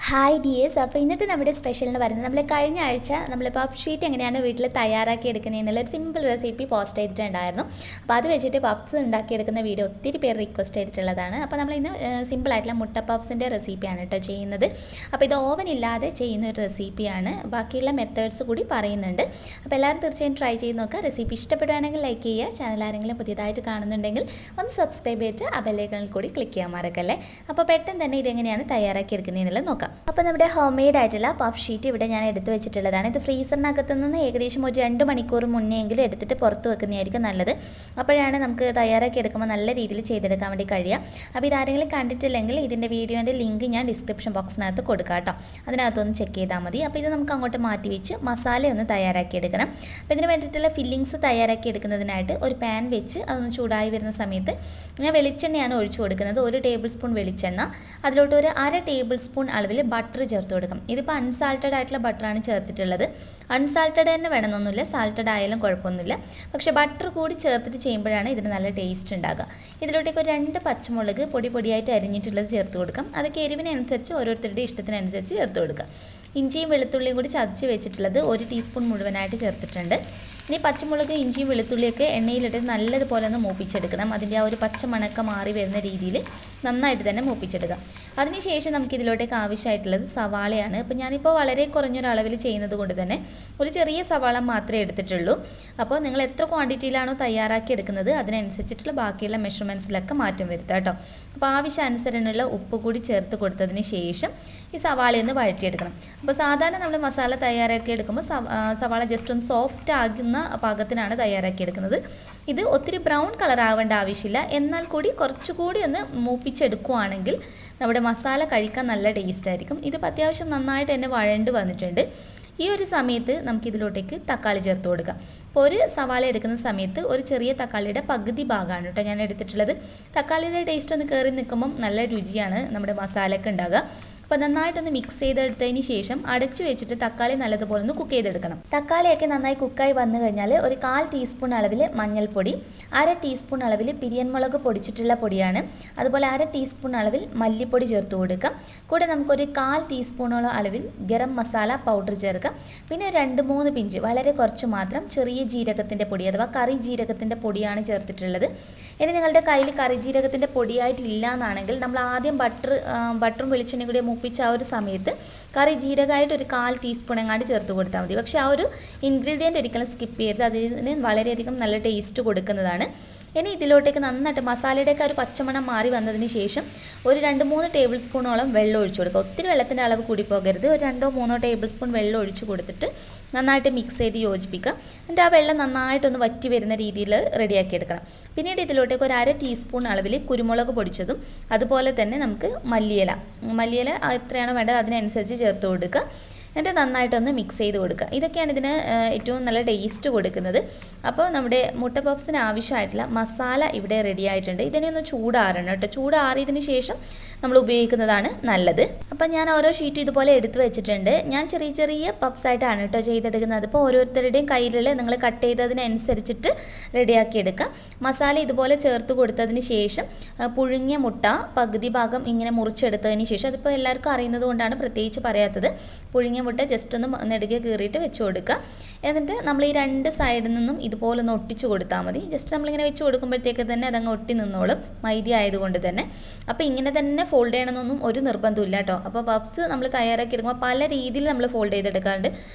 Hi dears. അപ്പോൾ ഇന്നത്തെ നമ്മുടെ സ്പെഷ്യൽ എന്ന് പറയുന്നത് നമ്മൾ കഴിഞ്ഞ ആഴ്ച നമ്മൾ പഫ് ഷീറ്റ് എങ്ങനെയാണ് വീട്ടിൽ തയ്യാറാക്കി എടുക്കുന്നത് എന്നുള്ളൊരു സിമ്പിൾ റെസിപ്പി പോസ്റ്റ് ചെയ്തിട്ടുണ്ടായിരുന്നു. അപ്പോൾ അത് വെച്ചിട്ട് പഫ്സ് ഉണ്ടാക്കിയെടുക്കുന്ന വീഡിയോ ഒത്തിരി പേര് റിക്വസ്റ്റ് ചെയ്തിട്ടുള്ളതാണ്. അപ്പോൾ നമ്മൾ ഇന്ന് സിമ്പിളായിട്ടുള്ള മുട്ട പഫ്സിൻ്റെ റെസിപ്പിയാണ് കേട്ടോ ചെയ്യുന്നത്. അപ്പോൾ ഇത് ഓവൻ ഇല്ലാതെ ചെയ്യുന്ന ഒരു റെസിപ്പിയാണ്. ബാക്കിയുള്ള മെത്തേഡ്സ് കൂടി പറയുന്നുണ്ട്. അപ്പോൾ എല്ലാവരും തീർച്ചയായും ട്രൈ ചെയ്ത് നോക്കുക. റെസിപ്പി ഇഷ്ടപ്പെടുകയാണെങ്കിൽ ലൈക്ക് ചെയ്യുക. ചാനൽ ആരെങ്കിലും പുതിയതായിട്ട് കാണുന്നുണ്ടെങ്കിൽ ഒന്ന് സബ്സ്ക്രൈബ് ചെയ്തിട്ട് ആ ബെല്ലൈക്കണിൽ കൂടി ക്ലിക്ക് ചെയ്യാൻ മറക്കല്ലേ. അപ്പോൾ പെട്ടെന്ന് തന്നെ ഇതെങ്ങനെയാണ് തയ്യാറാക്കി എടുക്കുന്നതെന്നുള്ളത് നോക്കാം. അപ്പോൾ നമ്മുടെ ഹോം മെയ്ഡ് ആയിട്ടുള്ള പഫ് ഷീറ്റ് ഇവിടെ ഞാൻ എടുത്ത് വെച്ചിട്ടുള്ളതാണ്. ഇത് ഫ്രീസറിനകത്ത് നിന്ന് ഏകദേശം ഒരു 2 മണിക്കൂർ മുന്നേ എങ്കിലും എടുത്തിട്ട് പുറത്ത് വെക്കുന്നതായിരിക്കും നല്ലത്. അപ്പോഴാണ് നമുക്ക് തയ്യാറാക്കി എടുക്കുമ്പോൾ നല്ല രീതിയിൽ ചെയ്തെടുക്കാൻ വേണ്ടി കഴിയുക. അപ്പോൾ ഇതാരെങ്കിലും കണ്ടിട്ടില്ലെങ്കിൽ ഇതിൻ്റെ വീഡിയോൻ്റെ ലിങ്ക് ഞാൻ ഡിസ്ക്രിപ്ഷൻ ബോക്സിനകത്ത് കൊടുക്കാം കേട്ടോ. അതിനകത്തൊന്ന് ചെക്ക് ചെയ്താൽ മതി. അപ്പോൾ ഇത് നമുക്ക് അങ്ങോട്ട് മാറ്റി വെച്ച് മസാല ഒന്ന് തയ്യാറാക്കി എടുക്കണം. അപ്പോൾ ഇതിന് വേണ്ടിയിട്ടുള്ള ഫില്ലിങ്സ് തയ്യാറാക്കി എടുക്കുന്നതിനായിട്ട് ഒരു പാൻ വെച്ച് അതൊന്ന് ചൂടായി വരുന്ന സമയത്ത് ഞാൻ വെളിച്ചെണ്ണയാണ് ഒഴിച്ചു കൊടുക്കുന്നത്. 1 ടേബിൾ സ്പൂൺ വെളിച്ചെണ്ണ, അതിലോട്ട് ഒരു 1/2 ടേബിൾ സ്പൂൺ അളവിൽ ബട്ടർ ചേർത്ത് കൊടുക്കാം. ഇതിപ്പോൾ അൺസാൾട്ടഡ് ആയിട്ടുള്ള ബട്ടറാണ് ചേർത്തിട്ടുള്ളത്. അൺസാൾട്ടഡ് തന്നെ വേണമെന്നൊന്നുമില്ല, സാൾട്ടഡ് ആയാലും കുഴപ്പമൊന്നുമില്ല. പക്ഷേ ബട്ടർ കൂടി ചേർത്തിട്ട് ചെയ്യുമ്പോഴാണ് ഇതിന് നല്ല ടേസ്റ്റ് ഉണ്ടാകുക. ഇതിലോട്ടേക്ക് ഒരു 2 പച്ചമുളക് പൊടിയായിട്ട് അരിഞ്ഞിട്ടുള്ളത് ചേർത്ത് കൊടുക്കാം. അതൊക്കെ എരിവിനനുസരിച്ച് ഓരോരുത്തരുടെ ഇഷ്ടത്തിനനുസരിച്ച് ചേർത്ത് കൊടുക്കുക. ഇഞ്ചിയും വെളുത്തുള്ളിയും കൂടി ചതച്ച് വെച്ചിട്ടുള്ളത് 1 ടീസ്പൂൺ മുഴുവനായിട്ട് ചേർത്തിട്ടുണ്ട്. ഇനി പച്ചമുളക്, ഇഞ്ചിയും വെളുത്തുള്ളിയൊക്കെ എണ്ണയിലിട്ട് നല്ലതുപോലെ ഒന്ന് മൂപ്പിച്ചെടുക്കണം. അതിൻ്റെ ആ ഒരു പച്ചമണക്കം മാറി വരുന്ന രീതിയിൽ നന്നായിട്ട് തന്നെ മൂപ്പിച്ചെടുക്കാം. അതിനുശേഷം നമുക്ക് ഇതിലോട്ടേക്ക് ആവശ്യമായിട്ടുള്ളത് സവാളയാണ്. അപ്പോൾ ഞാനിപ്പോൾ വളരെ കുറഞ്ഞൊരളവിൽ ചെയ്യുന്നത് കൊണ്ട് തന്നെ ഒരു ചെറിയ സവാള മാത്രമേ എടുത്തിട്ടുള്ളൂ. അപ്പോൾ നിങ്ങൾ എത്ര ക്വാണ്ടിറ്റിയിലാണോ തയ്യാറാക്കി എടുക്കുന്നത് അതിനനുസരിച്ചിട്ടുള്ള ബാക്കിയുള്ള മെഷർമെൻറ്റ്സിലൊക്കെ മാറ്റം വരുത്തുക കേട്ടോ. അപ്പോൾ ആവശ്യാനുസരണമുള്ള ഉപ്പ് കൂടി ചേർത്ത് കൊടുത്തതിന് ശേഷം ഈ സവാളയൊന്ന് വഴറ്റിയെടുക്കണം. അപ്പോൾ സാധാരണ നമ്മൾ മസാല തയ്യാറാക്കി എടുക്കുമ്പോൾ സവാള ജസ്റ്റ് ഒന്ന് സോഫ്റ്റ് ആകുന്ന പാകത്തിനാണ് തയ്യാറാക്കിയെടുക്കുന്നത്. ഇത് ഒത്തിരി ബ്രൗൺ കളർ ആവേണ്ട ആവശ്യമില്ല. എന്നാൽ കൂടി കുറച്ചുകൂടി ഒന്ന് മൂപ്പിച്ചെടുക്കുകയാണെങ്കിൽ നമ്മുടെ മസാല കഴിക്കാൻ നല്ല ടേസ്റ്റ് ആയിരിക്കും. ഇതിപ്പോൾ അത്യാവശ്യം നന്നായിട്ട് തന്നെ വഴണ്ട് വന്നിട്ടുണ്ട്. ഈ ഒരു സമയത്ത് നമുക്കിതിലോട്ടേക്ക് തക്കാളി ചേർത്ത് കൊടുക്കാം. അപ്പോൾ ഒരു സവാള എടുക്കുന്ന സമയത്ത് ഒരു ചെറിയ തക്കാളിയുടെ പകുതി ഭാഗമാണ് കേട്ടോ ഞാൻ എടുത്തിട്ടുള്ളത്. തക്കാളിയുടെ ടേസ്റ്റ് ഒന്ന് കയറി നിൽക്കുമ്പം നല്ല രുചിയാണ് നമ്മുടെ മസാലയൊക്കെ ഉണ്ടാകുക. അപ്പോൾ നന്നായിട്ടൊന്ന് മിക്സ് ചെയ്തെടുത്തതിന് ശേഷം അടച്ചു വെച്ചിട്ട് തക്കാളി നല്ലതുപോലെ ഒന്ന് കുക്ക് ചെയ്തെടുക്കണം. തക്കാളിയൊക്കെ നന്നായി കുക്കായി വന്നു കഴിഞ്ഞാൽ ഒരു 1/4 ടീസ്പൂൺ അളവിൽ മഞ്ഞൾപ്പൊടി, 1/2 ടീസ്പൂൺ അളവിൽ പിരിയൻമുളക് പൊടിച്ചിട്ടുള്ള പൊടിയാണ്, അതുപോലെ 1/2 ടീസ്പൂൺ അളവിൽ മല്ലിപ്പൊടി ചേർത്ത് കൊടുക്കാം. കൂടെ നമുക്കൊരു 1/4 ടീസ്പൂണോളം അളവിൽ ഗരം മസാല പൗഡർ ചേർക്കാം. പിന്നെ 2-3 പിഞ്ച്, വളരെ കുറച്ച് മാത്രം ചെറിയ ജീരകത്തിൻ്റെ പൊടി അഥവാ കറി ജീരകത്തിൻ്റെ പൊടിയാണ് ചേർത്തിട്ടുള്ളത്. ഇനി നിങ്ങളുടെ കയ്യിൽ കറി ജീരകത്തിൻ്റെ പൊടിയായിട്ടില്ല എന്നാണെങ്കിൽ നമ്മൾ ആദ്യം ബട്ടറും വെളിച്ചെണ്ണയും കൂടി മൂപ്പിച്ച ആ ഒരു സമയത്ത് കറി ജീരകമായിട്ട് ഒരു 1/4 ടീസ്പൂൺ എങ്ങാണ്ട് ചേർത്ത് കൊടുത്താൽ മതി. പക്ഷേ ആ ഒരു ഇൻഗ്രീഡിയൻറ്റ് ഒരിക്കലും സ്കിപ്പ് ചെയ്യരുത്, അതിന് വളരെയധികം നല്ല ടേസ്റ്റ് കൊടുക്കുന്നതാണ്. ഇനി ഇതിലോട്ടേക്ക് നന്നായിട്ട് മസാലയുടെയൊക്കെ ഒരു പച്ചമണം മാറി വന്നതിന് ശേഷം ഒരു 2-3 ടേബിൾ സ്പൂണോളം വെള്ളം ഒഴിച്ചു കൊടുക്കുക. ഒത്തിരി വെള്ളത്തിൻ്റെ അളവ് കൂടി പോകരുത്. ഒരു 2-3 ടേബിൾ സ്പൂൺ വെള്ളം ഒഴിച്ച് കൊടുത്തിട്ട് നന്നായിട്ട് മിക്സ് ചെയ്ത് യോജിപ്പിക്കുക. എന്നിട്ട് ആ വെള്ളം നന്നായിട്ടൊന്ന് വറ്റി വരുന്ന രീതിയിൽ റെഡിയാക്കി എടുക്കണം. പിന്നീട് ഇതിലോട്ടേക്ക് ഒരു 1/2 ടീസ്പൂൺ അളവിൽ കുരുമുളക് പൊടിച്ചതും അതുപോലെ തന്നെ നമുക്ക് മല്ലിയില എത്രയാണോ വേണ്ടത് അതിനനുസരിച്ച് ചേർത്ത് കൊടുക്കുക. എന്നിട്ട് നന്നായിട്ടൊന്ന് മിക്സ് ചെയ്ത് കൊടുക്കുക. ഇതൊക്കെയാണ് ഇതിന് ഏറ്റവും നല്ല ടേസ്റ്റ് കൊടുക്കുന്നത്. അപ്പോൾ നമ്മുടെ മുട്ട പഫ്സിന് ആവശ്യമായിട്ടുള്ള മസാല ഇവിടെ റെഡി ആയിട്ടുണ്ട്. ഇതിനെ ഒന്ന് ചൂടാറണം കേട്ടോ. ചൂടാറിയതിന് ശേഷം നമ്മൾ ഉപയോഗിക്കുന്നതാണ് നല്ലത്. അപ്പം ഞാൻ ഓരോ ഷീറ്റ് ഇതുപോലെ എടുത്ത് വെച്ചിട്ടുണ്ട്. ഞാൻ ചെറിയ പഫ്സ് ആയിട്ടാണ് കേട്ടോ ചെയ്തെടുക്കുന്നത്. അപ്പോൾ ഓരോരുത്തരുടെയും കയ്യിലുള്ള നിങ്ങൾ കട്ട് ചെയ്തതിനനുസരിച്ചിട്ട് റെഡിയാക്കി എടുക്കുക. മസാല ഇതുപോലെ ചേർത്ത് കൊടുത്തതിന് ശേഷം പുഴുങ്ങിയ മുട്ട പകുതി ഭാഗം ഇങ്ങനെ മുറിച്ചെടുത്തതിന് ശേഷം, അതിപ്പോൾ എല്ലാവർക്കും അറിയുന്നത് കൊണ്ടാണ് പ്രത്യേകിച്ച് പറയാത്തത്, പുഴുങ്ങിയ മുട്ട ജസ്റ്റ് ഒന്ന് നെടുകെ കീറിയിട്ട് വെച്ച് കൊടുക്കുക. എന്നിട്ട് നമ്മൾ ഈ 2 സൈഡിൽ നിന്നും ഇതുപോലെ ഒന്ന് ഒട്ടിച്ചു കൊടുത്താൽ മതി. ജസ്റ്റ് നമ്മളിങ്ങനെ വെച്ച് കൊടുക്കുമ്പോഴത്തേക്ക് തന്നെ അതങ്ങ് ഒട്ടി നിന്നോളും, മൈദ ആയതുകൊണ്ട് തന്നെ. അപ്പോൾ ഇങ്ങനെ തന്നെ ഫോൾഡ് ചെയ്യണമെന്നൊന്നും ഒരു നിർബന്ധമില്ല കേട്ടോ. അപ്പോൾ പഫ്സ് നമ്മൾ തയ്യാറാക്കി എടുക്കുമ്പോൾ പല രീതിയിൽ നമ്മൾ ഫോൾഡ് ചെയ്തെടുക്കാറുണ്ട്.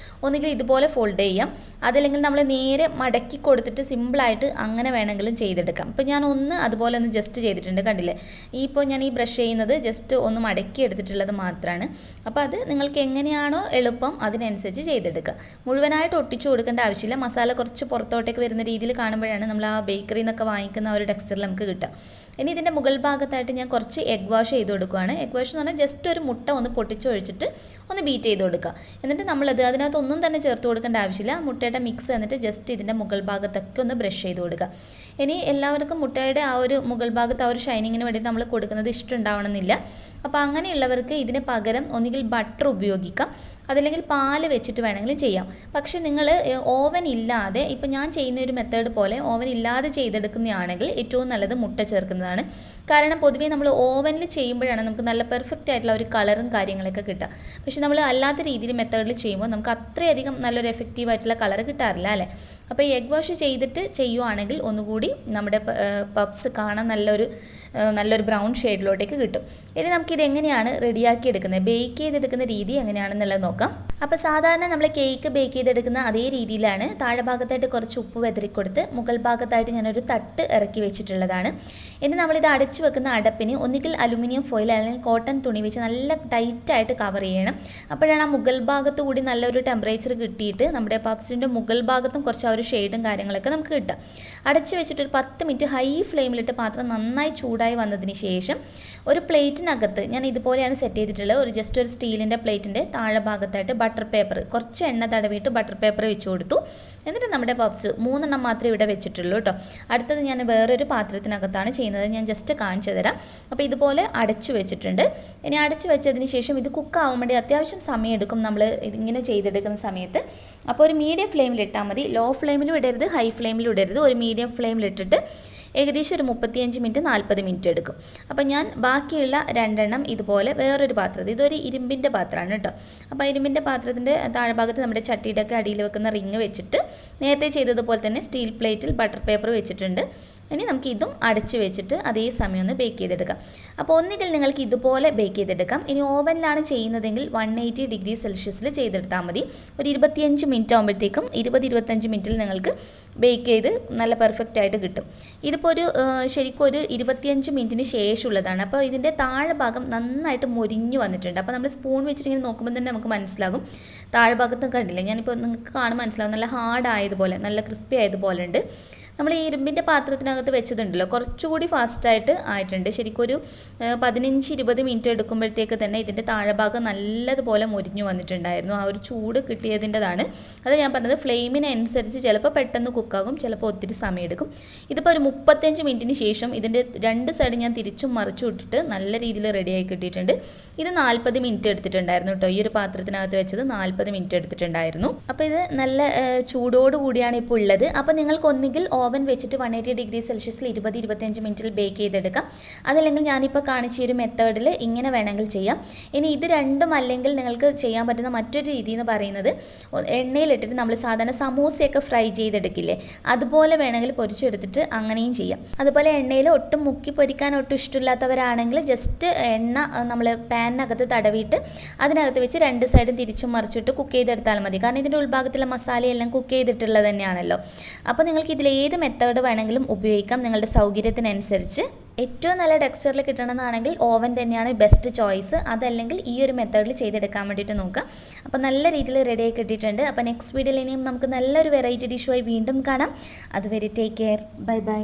ഒന്നുകിൽ ഇതുപോലെ ഫോൾഡ് ചെയ്യാം, അതല്ലെങ്കിൽ നമ്മൾ നേരെ മടക്കി കൊടുത്തിട്ട് സിമ്പിളായിട്ട് അങ്ങനെ വേണമെങ്കിലും ചെയ്തെടുക്കാം. അപ്പോൾ ഞാൻ അതുപോലെ ഒന്ന് ജസ്റ്റ് ചെയ്തിട്ടുണ്ട്, കണ്ടില്ലേ. ഇപ്പോൾ ഞാൻ ഈ ബ്രഷ് ചെയ്യുന്നത് ജസ്റ്റ് ഒന്ന് മടക്കി എടുത്തിട്ടുള്ളത് മാത്രമാണ്. അപ്പോൾ അത് നിങ്ങൾക്ക് എങ്ങനെയാണോ എളുപ്പം അതിനനുസരിച്ച് ചെയ്തെടുക്കുക. മുഴുവനായിട്ട് ഒട്ടിച്ചു കൊടുക്കേണ്ട ആവശ്യമില്ല. മസാല കുറച്ച് പുറത്തോട്ടേക്ക് വരുന്ന രീതിയിൽ കാണുമ്പോഴാണ് നമ്മൾ ആ ബേക്കറിയിൽ നിന്നൊക്കെ വാങ്ങിക്കുന്ന ആ ഒരു ടെക്സ്ചറിൽ നമുക്ക് കിട്ടുക. ഇനി ഇതിൻ്റെ മുകൾ ഭാഗത്തായിട്ട് ഞാൻ കുറച്ച് എഗ് വാഷ് ചെയ്ത് കൊടുക്കുകയാണ്. എഗ് വാഷ് എന്ന് പറഞ്ഞാൽ ജസ്റ്റ് ഒരു മുട്ട ഒന്ന് പൊട്ടിച്ചൊഴിച്ചിട്ട് ഒന്ന് ബീറ്റ് ചെയ്ത് കൊടുക്കുക. എന്നിട്ട് അതിനകത്ത് ഒന്നും തന്നെ ചേർത്ത് കൊടുക്കേണ്ട ആവശ്യമില്ല. മുട്ടയുടെ മിക്സ് എന്നിട്ട് ജസ്റ്റ് ഇതിൻ്റെ മുകൾ ഭാഗത്തൊക്കെ ഒന്ന് ബ്രഷ് ചെയ്ത് കൊടുക്കുക. ഇനി എല്ലാവർക്കും മുട്ടയുടെ ആ ഒരു മുകൾ ഭാഗത്ത് ആ ഒരു ഷൈനിങ്ങിന് വേണ്ടി നമ്മൾ കൊടുക്കുന്നത് ഇഷ്ടമുണ്ടാവണമെന്നില്ല. അപ്പോൾ അങ്ങനെയുള്ളവർക്ക് ഇതിന് പകരം ഒന്നുകിൽ ബട്ടർ ഉപയോഗിക്കാം, അതല്ലെങ്കിൽ പാല് വെച്ചിട്ട് വേണമെങ്കിലും ചെയ്യാം. പക്ഷേ നിങ്ങൾ ഓവൻ ഇല്ലാതെ, ഇപ്പോൾ ഞാൻ ചെയ്യുന്ന ഒരു മെത്തേഡ് പോലെ ഓവൻ ഇല്ലാതെ ചെയ്തെടുക്കുന്നതാണെങ്കിൽ ഏറ്റവും നല്ലത് മുട്ട ചേർക്കുന്നതാണ്. കാരണം പൊതുവേ നമ്മൾ ഓവനിൽ ചെയ്യുമ്പോഴാണ് നമുക്ക് നല്ല പെർഫെക്റ്റ് ആയിട്ടുള്ള ഒരു കളറും കാര്യങ്ങളൊക്കെ കിട്ടുക. പക്ഷേ നമ്മൾ അല്ലാത്ത രീതിയിൽ മെത്തേഡിൽ ചെയ്യുമ്പോൾ നമുക്ക് അത്രയധികം നല്ലൊരു എഫക്റ്റീവ് ആയിട്ടുള്ള കളർ കിട്ടാറില്ല അല്ലേ. അപ്പോൾ ഈ എഗ് വാഷ് ചെയ്തിട്ട് ചെയ്യുവാണെങ്കിൽ ഒന്നുകൂടി നമ്മുടെ പപ്സ് കാണാൻ നല്ലൊരു ബ്രൗൺ ഷെയ്ഡിലോട്ടേക്ക് കിട്ടും. ഇനി നമുക്കിത് എങ്ങനെയാണ് റെഡിയാക്കി എടുക്കുന്നത്, ബേക്ക് ചെയ്തെടുക്കുന്ന രീതി എങ്ങനെയാണെന്നുള്ളത് നോക്കാം. അപ്പോൾ സാധാരണ നമ്മൾ കേക്ക് ബേക്ക് ചെയ്തെടുക്കുന്ന അതേ രീതിയിലാണ്. താഴെ ഭാഗത്തായിട്ട് കുറച്ച് ഉപ്പ് വെതറിക്കൊടുത്ത് മുകൾ ഭാഗത്തായിട്ട് ഞാനൊരു തട്ട് ഇറക്കി വെച്ചിട്ടുള്ളതാണ്. ഇനി നമ്മളിത് അടച്ചു വെക്കുന്ന അടപ്പിന് ഒന്നുകിൽ അലുമിനിയം ഫോയിൽ അല്ലെങ്കിൽ കോട്ടൺ തുണി വെച്ച് നല്ല ടൈറ്റായിട്ട് കവർ ചെയ്യണം. അപ്പോഴാണ് ആ മുകൾ ഭാഗത്തു കൂടി നല്ലൊരു ടെമ്പറേച്ചർ കിട്ടിയിട്ട് നമ്മുടെ പപ്സിൻ്റെ മുകൾ ഭാഗത്തും കുറച്ച് ആ ഒരു ഷെയ്ഡും കാര്യങ്ങളൊക്കെ നമുക്ക് കിട്ടും. അടച്ചു വെച്ചിട്ട് ഒരു 10 മിനിറ്റ് ഹൈ ഫ്ലെയിമിലിട്ട് പാത്രം നന്നായി ചൂടായി വന്നതിന് ശേഷം ഒരു പ്ലേറ്റിനകത്ത് ഞാൻ ഇതുപോലെയാണ് സെറ്റ് ചെയ്തിട്ടുള്ളത്. ജസ്റ്റ് ഒരു സ്റ്റീലിൻ്റെ പ്ലേറ്റിൻ്റെ താഴെ ഭാഗത്തായിട്ട് ബട്ടർ പേപ്പർ, കുറച്ച് എണ്ണ തടവിയിട്ട് ബട്ടർ പേപ്പർ വെച്ച് കൊടുത്തു. എന്നിട്ട് നമ്മുടെ പപ്സ് 3 എണ്ണം മാത്രമേ ഇവിടെ വെച്ചിട്ടുള്ളൂ കേട്ടോ. അടുത്തത് ഞാൻ വേറൊരു പാത്രത്തിനകത്താണ് ചെയ്യുന്നത്, ഞാൻ ജസ്റ്റ് കാണിച്ചു തരാം. അപ്പോൾ ഇതുപോലെ അടച്ചു വെച്ചിട്ടുണ്ട്. ഇനി അടച്ചു വെച്ചതിന് ശേഷം ഇത് കുക്കാവാൻ വേണ്ടി അത്യാവശ്യം സമയം എടുക്കും നമ്മൾ ഇതിങ്ങനെ ചെയ്തെടുക്കുന്ന സമയത്ത്. അപ്പോൾ ഒരു മീഡിയം ഫ്ലെയിമിൽ ഇട്ടാൽ മതി. ലോ ഫ്ലെയിമിലും ഇടരുത്, ഹൈ ഫ്ലെയിമിലും ഇടരുത്. ഒരു മീഡിയം ഫ്ലെയിമിലിട്ടിട്ട് ഏകദേശം ഒരു 35 മിനിറ്റ് 40 മിനിറ്റ് എടുക്കും. അപ്പോൾ ഞാൻ ബാക്കിയുള്ള 2 എണ്ണം ഇതുപോലെ വേറൊരു പാത്രത്തിൽ, ഇതൊരു ഇരുമ്പിൻ്റെ പാത്രമാണ് കേട്ടോ. അപ്പോൾ ഇരുമ്പിൻ്റെ പാത്രത്തിൻ്റെ താഴ്ഭാഗത്ത് നമ്മുടെ ചട്ടിയുടെ ഒക്കെ അടിയിൽ വെക്കുന്ന റിങ് വെച്ചിട്ട് നേരത്തെ ചെയ്തതുപോലെ തന്നെ സ്റ്റീൽ പ്ലേറ്റിൽ ബട്ടർ പേപ്പർ വെച്ചിട്ടുണ്ട്. ഇനി നമുക്ക് ഇതും അടച്ച് വെച്ചിട്ട് അതേ സമയം ഒന്ന് ബേക്ക് ചെയ്തെടുക്കാം. അപ്പോൾ ഒന്നുകിൽ നിങ്ങൾക്ക് ഇതുപോലെ ബേക്ക് ചെയ്തെടുക്കാം. ഇനി ഓവനിലാണ് ചെയ്യുന്നതെങ്കിൽ 180 ഡിഗ്രി സെൽഷ്യസിൽ ചെയ്തെടുത്താൽ മതി. ഒരു 25 മിനിറ്റ് ആകുമ്പോഴത്തേക്കും 20-25 മിനിറ്റിൽ നിങ്ങൾക്ക് ബേക്ക് ചെയ്ത് നല്ല പെർഫെക്റ്റ് ആയിട്ട് കിട്ടും. ഇതിപ്പോൾ ശരിക്കും ഒരു 25 മിനിറ്റിന് ശേഷമുള്ളതാണ്. അപ്പോൾ ഇതിൻ്റെ താഴെ ഭാഗം നന്നായിട്ട് മൊരിഞ്ഞു വന്നിട്ടുണ്ട്. അപ്പോൾ നമ്മൾ സ്പൂൺ വെച്ചിട്ട് നോക്കുമ്പോൾ തന്നെ നമുക്ക് മനസ്സിലാകും. താഴെ ഭാഗത്തും കണ്ടില്ലേ, ഞാനിപ്പോൾ നിങ്ങൾക്ക് കാണാൻ മനസ്സിലാകും, നല്ല ഹാർഡ് ആയതുപോലെ, നല്ല ക്രിസ്പി ആയതുപോലെ ഉണ്ട്. നമ്മൾ ഈ ഇരുമ്പിൻ്റെ പാത്രത്തിനകത്ത് വെച്ചതുണ്ടല്ലോ, കുറച്ചുകൂടി ഫാസ്റ്റായിട്ട് ആയിട്ടുണ്ട്. ശരിക്കും ഒരു 15-20 മിനിറ്റ് എടുക്കുമ്പോഴത്തേക്ക് തന്നെ ഇതിൻ്റെ താഴെഭാഗം നല്ലതുപോലെ മൊരിഞ്ഞു വന്നിട്ടുണ്ടായിരുന്നു. ആ ഒരു ചൂട് കിട്ടിയതിൻ്റെതാണ്. അത് ഞാൻ പറഞ്ഞത് ഫ്ലെയിമിനനുസരിച്ച് ചിലപ്പോൾ പെട്ടെന്ന് കുക്കാകും, ചിലപ്പോൾ ഒത്തിരി സമയം എടുക്കും. ഇതിപ്പോൾ ഒരു 35 മിനിറ്റിന് ശേഷം ഇതിൻ്റെ 2 സൈഡ് ഞാൻ തിരിച്ചും മറിച്ചും ഇട്ടിട്ട് നല്ല രീതിയിൽ റെഡിയായി കിട്ടിയിട്ടുണ്ട്. ഇത് 40 മിനിറ്റ് എടുത്തിട്ടുണ്ടായിരുന്നു കേട്ടോ. ഈ ഒരു പാത്രത്തിനകത്ത് വെച്ചത് 40 മിനിറ്റ് എടുത്തിട്ടുണ്ടായിരുന്നു. അപ്പോൾ ഇത് നല്ല ചൂടോട് കൂടിയാണ് ഇപ്പോൾ ഉള്ളത്. അപ്പോൾ നിങ്ങൾക്ക് ഒന്നുകിൽ ഓവൻ വെച്ചിട്ട് 180 ഡിഗ്രി സെൽഷ്യസിൽ 20-25 മിനിറ്റിൽ ബേക്ക് ചെയ്തെടുക്കാം. അതല്ലെങ്കിൽ ഞാനിപ്പോൾ കാണിച്ച ഒരു മെത്തേഡിൽ ഇങ്ങനെ വേണമെങ്കിൽ ചെയ്യാം. ഇനി ഇത് രണ്ടും അല്ലെങ്കിൽ നിങ്ങൾക്ക് ചെയ്യാൻ പറ്റുന്ന മറ്റൊരു രീതി എന്ന് പറയുന്നത്, എണ്ണയിലിട്ടിട്ട് നമ്മൾ സാധാരണ സമൂസയൊക്കെ ഫ്രൈ ചെയ്തെടുക്കില്ലേ, അതുപോലെ വേണമെങ്കിൽ പൊരിച്ചെടുത്തിട്ട് അങ്ങനെയും ചെയ്യാം. അതുപോലെ എണ്ണയിൽ ഒട്ടും മുക്കി പൊരിക്കാൻ ഒട്ടും ഇഷ്ടമില്ലാത്തവരാണെങ്കിൽ ജസ്റ്റ് എണ്ണ നമ്മൾ പാനിനകത്ത് തടവിയിട്ട് അതിനകത്ത് വെച്ച് 2 സൈഡും തിരിച്ചും മറിച്ചിട്ട് കുക്ക് ചെയ്തെടുത്താൽ മതി. കാരണം ഇതിൻ്റെ ഉൾഭാഗത്തുള്ള മസാലയെല്ലാം കുക്ക് ചെയ്തിട്ടുള്ളത് തന്നെയാണല്ലോ. അപ്പോൾ നിങ്ങൾക്ക് ഇതിലേത് മെത്തേഡ് വേണമെങ്കിലും ഉപയോഗിക്കാം നിങ്ങളുടെ സൗകര്യത്തിനനുസരിച്ച്. ഏറ്റവും നല്ല ടെക്സ്ചറിൽ കിട്ടണമെന്നാണെങ്കിൽ ഓവൻ തന്നെയാണ് ബെസ്റ്റ് ചോയ്സ്. അതല്ലെങ്കിൽ ഈ ഒരു മെത്തേഡിൽ ചെയ്തെടുക്കാൻ വേണ്ടിയിട്ട് നോക്കാം. അപ്പോൾ നല്ല രീതിയിൽ റെഡിയായി കിട്ടിയിട്ടുണ്ട്. അപ്പോൾ നെക്സ്റ്റ് വീഡിയോയിൽ ഇനിയും നമുക്ക് നല്ലൊരു വെറൈറ്റി ഡിഷുമായി വീണ്ടും കാണാം. അതുവരെ ടേക്ക് കെയർ, ബൈ ബൈ.